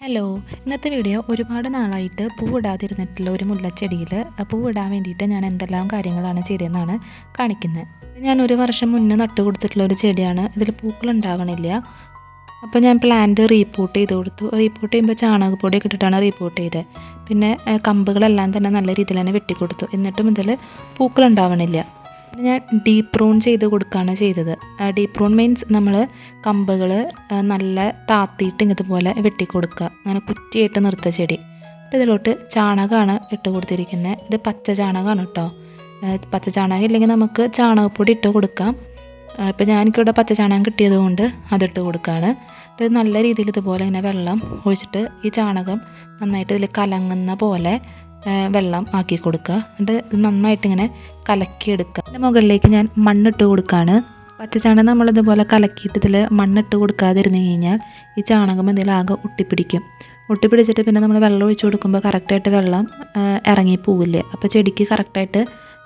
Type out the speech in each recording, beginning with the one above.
Hello, ഇന്നത്തെ video ഒരുപാട് നാളായിട്ട് പൂവിടാതിരുന്നിട്ടുള്ള ഒരു മുല്ലച്ചെടിയിൽ പൂവിടാൻ വേണ്ടിയിട്ട് ഞാൻ എന്തെല്ലാം കാര്യങ്ങളാണ് ചെയ്തതെന്നാണ് കാണിക്കുന്നത്. ഞാൻ ഒരു വർഷം മുന്നേ നട്ടു കൊടുത്തിട്ടുള്ള ഒരു ചെടിയാണ്. ഇതിൽ പൂക്കളുണ്ടാവണില്ല. അപ്പോൾ ഞാൻ പ്ലാന്റ് റീപോട്ട് ചെയ്ത് കൊടുത്തു. റീപോട്ട് ചെയ്യുമ്പോൾ ചാണകപ്പൊടിയൊക്കെ ഇട്ടിട്ടാണ് റീപോട്ട് ചെയ്തത്. പിന്നെ കമ്പുകളെല്ലാം തന്നെ നല്ല രീതിയിൽ തന്നെ വെട്ടിക്കൊടുത്തു. എന്നിട്ടും ഇതിൽ പൂക്കളുണ്ടാവണില്ല. ഞാൻ ഡീപ്പ് പ്രൂൺ ചെയ്ത് കൊടുക്കുകയാണ് ചെയ്തത്. ഡീപ്പ് പ്രൂൺ മീൻസ് നമ്മൾ കമ്പുകൾ നല്ല താത്തിയിട്ട് ഇതുപോലെ വെട്ടിക്കൊടുക്കുക, അങ്ങനെ കുറ്റിയായിട്ട് നിർത്തുക ചെടി. ഇതിലോട്ട് ചാണകമാണ് ഇട്ട് കൊടുത്തിരിക്കുന്നത്. ഇത് പച്ച ചാണകമാണ് കേട്ടോ. പച്ച ചാണകം ഇല്ലെങ്കിൽ നമുക്ക് ചാണകപ്പൊടി ഇട്ട് കൊടുക്കാം. ഇപ്പോൾ ഞാനിവിടെ പച്ച ചാണകം കിട്ടിയത് കൊണ്ട് അതിട്ട് കൊടുക്കുകയാണ്. ഇത് നല്ല രീതിയിൽ ഇതുപോലെ ഇങ്ങനെ വെള്ളം ഒഴിച്ചിട്ട് ഈ ചാണകം നന്നായിട്ട് ഇതിൽ കലങ്ങുന്ന പോലെ വെള്ളം ആക്കി കൊടുക്കുക. എന്നിട്ട് നന്നായിട്ട് ഇങ്ങനെ കലക്കിയെടുക്കുക. അതിൻ്റെ മുകളിലേക്ക് ഞാൻ മണ്ണിട്ട് കൊടുക്കുകയാണ്. പച്ചച്ചാണകം നമ്മളിതുപോലെ കലക്കിയിട്ട് ഇതിൽ മണ്ണിട്ട് കൊടുക്കാതിരുന്ന് കഴിഞ്ഞാൽ ഈ ചാണകം എന്തെങ്കിലും ആകെ ഒട്ടിപ്പിടിച്ചിട്ട് പിന്നെ നമ്മൾ വെള്ളം ഒഴിച്ച് കൊടുക്കുമ്പോൾ കറക്റ്റായിട്ട് വെള്ളം ഇറങ്ങി പോവില്ലേ. അപ്പോൾ ചെടിക്ക് കറക്റ്റായിട്ട്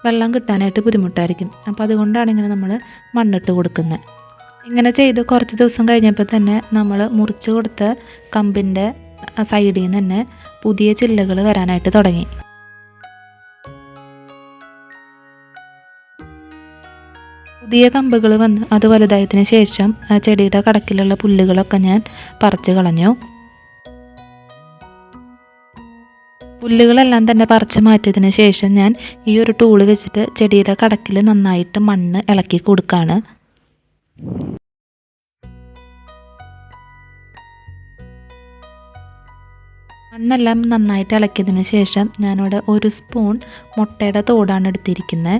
വെള്ളം കിട്ടാനായിട്ട് ബുദ്ധിമുട്ടായിരിക്കും. അപ്പോൾ അതുകൊണ്ടാണ് ഇങ്ങനെ നമ്മൾ മണ്ണിട്ട് കൊടുക്കുന്നത്. ഇങ്ങനെ ചെയ്ത് കുറച്ച് ദിവസം കഴിഞ്ഞപ്പോൾ തന്നെ നമ്മൾ മുറിച്ച് കൊടുത്ത കമ്പിൻ്റെ സൈഡിൽ നിന്ന് തന്നെ പുതിയ ചില്ലകൾ വരാനായിട്ട് തുടങ്ങി. പുതിയ കമ്പുകൾ വന്ന് അത് വലുതായതിനു ശേഷം ചെടിയുടെ കടക്കിലുള്ള പുല്ലുകളൊക്കെ ഞാൻ പറിച്ച് കളഞ്ഞു. പുല്ലുകളെല്ലാം തന്നെ പറിച്ച് മാറ്റിയതിന് ശേഷം ഞാൻ ഈ ഒരു ടൂള് വെച്ചിട്ട് ചെടിയുടെ കടക്കിൽ നന്നായിട്ട് മണ്ണ് ഇളക്കി കൊടുക്കുകയാണ്. മണ്ണെല്ലാം നന്നായിട്ട് ഇളക്കിയതിന് ശേഷം ഞാനിവിടെ 1 സ്പൂൺ മുട്ടയുടെ തോടാണ് എടുത്തിരിക്കുന്നത്.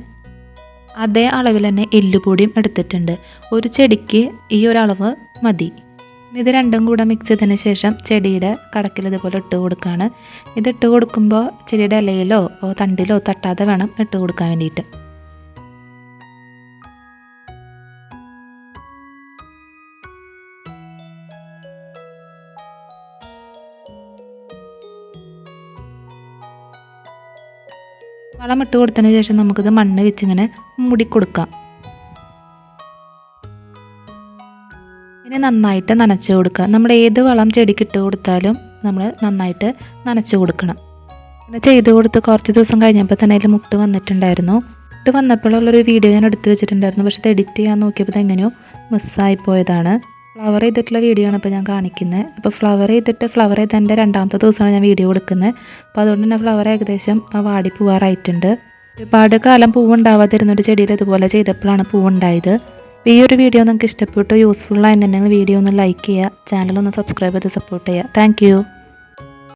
അതേ അളവിൽ തന്നെ എല്ലുപൊടിയും എടുത്തിട്ടുണ്ട്. ഒരു ചെടിക്ക് ഈ ഒരളവ് മതി. ഇത് രണ്ടും കൂടെ മിക്സ് ചെയ്തതിന് ശേഷം ചെടിയുടെ കടക്കിൽ ഇതുപോലെ ഇട്ട് കൊടുക്കുകയാണ്. ഇതിട്ട് കൊടുക്കുമ്പോൾ ചെടിയുടെ ഇലയിലോ തണ്ടിലോ തട്ടാതെ വേണം ഇട്ട് കൊടുക്കാൻ വേണ്ടിയിട്ട്. വളം ഇട്ട് കൊടുത്തതിന് ശേഷം നമുക്കിത് മണ്ണ് വെച്ചിങ്ങനെ മൂടിക്കൊടുക്കാം. ഇനി നന്നായിട്ട് നനച്ച് കൊടുക്കുക. നമ്മൾ ഏത് വളം ചെടിക്ക് ഇട്ട് കൊടുത്താലും നമ്മൾ നന്നായിട്ട് നനച്ച് കൊടുക്കണം. ഇങ്ങനെ ചെയ്ത് കൊടുത്ത് കുറച്ച് ദിവസം കഴിഞ്ഞപ്പോൾ തന്നെ അതിൽ മുട്ട് വന്നിട്ടുണ്ടായിരുന്നു. മുട്ട് വന്നപ്പോഴുള്ളൊരു വീഡിയോ ഞാൻ എടുത്ത് വെച്ചിട്ടുണ്ടായിരുന്നു. പക്ഷേ ഇത് എഡിറ്റ് ചെയ്യാൻ നോക്കിയപ്പോൾ എങ്ങനെയോ മിസ്സായി പോയതാണ്. ഫ്ലവർ ചെയ്തിട്ടുള്ള വീഡിയോ ആണ് ഇപ്പോൾ ഞാൻ കാണിക്കുന്നത്. അപ്പോൾ ഫ്ലവർ ചെയ്തതിൻ്റെ 2ാമത്തെ ദിവസമാണ് ഞാൻ വീഡിയോ കൊടുക്കുന്നത്. അപ്പോൾ അതുകൊണ്ട് തന്നെ ഫ്ലവർ ഏകദേശം വാടി പൂവാറായിട്ടുണ്ട്. ഒരുപാട് കാലം പൂവുണ്ടാവാതിരുന്നൊരു ചെടിയിൽ ഇതുപോലെ ചെയ്തപ്പോഴാണ് പൂവുണ്ടായത്. ഈ ഒരു വീഡിയോ നിങ്ങൾക്ക് ഇഷ്ടപ്പെട്ടു യൂസ്ഫുൾ ആയെന്നുണ്ടെങ്കിൽ വീഡിയോ ഒന്ന് ലൈക്ക് ചെയ്യുക, ചാനൽ ഒന്ന് സബ്സ്ക്രൈബ് ചെയ്ത് സപ്പോർട്ട് ചെയ്യുക. താങ്ക്